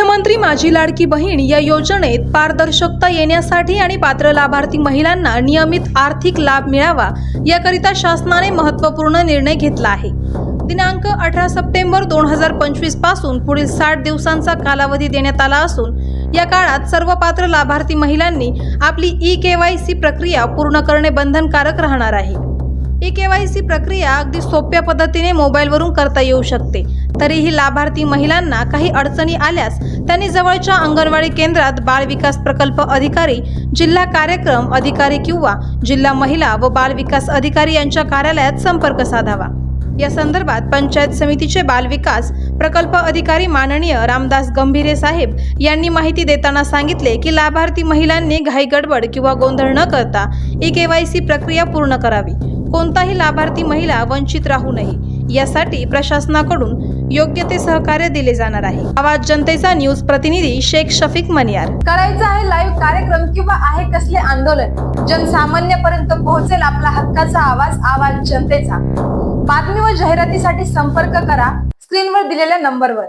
मुख्यमंत्री माझी लाडकी बहीण या योजनेत पारदर्शकता येण्यासाठी आणि पात्र लाभार्थी महिलांना नियमित आर्थिक लाभ मिळावा याकरिता शासनाने महत्त्वपूर्ण निर्णय घेतला आहे। दिनांक 18 सप्टेंबर 2025 पासून पुढील 60 दिवसांचा कालावधी देण्यात आला असून या काळात सर्व पात्र लाभार्थी महिलांनी आपली ई-KYC प्रक्रिया पूर्ण करणे बंधनकारक राहणार आहे। ई-KYC प्रक्रिया अगदी सोप्या पद्धतीने मोबाईलवरून करता येऊ शकते। तरीही लाभार्थी महिलांना काही अडचणी आल्यास त्यांनी जवळच्या अंगणवाडी केंद्रात बाल विकास प्रकल्प अधिकारी, जिल्हा कार्यक्रम अधिकारी किंवा जिल्हा महिला व बाल विकास अधिकारी यांच्या कार्यालयात संपर्क साधावा। या संदर्भात पंचायत समितीचे बाल विकास प्रकल्प अधिकारी माननीय रामदास गंभीरे साहेब यांनी माहिती देताना सांगितले की लाभार्थी महिलांनी घाई गडबड किंवा गोंधळ न करता ई-KYC प्रक्रिया पूर्ण करावी। कोणताही लाभार्थी महिला वंचित राहू नये यासाठी प्रशासनाकडून योग्य ते सहकार्य दिले जाणार आहे। आवाज जनतेचा न्यूज प्रतिनिधी शेख शफीक मनियार। करायचा आहे लाईव्ह कार्यक्रम किंवा आहे कसले आंदोलन, जनसामान्यपर्यंत पोहोचेल आपला हक्काचा आवाज, आवाज जनतेचा। बातमी व जाहिरातीसाठी संपर्क करा स्क्रीनवर दिलेल्या नंबरवर।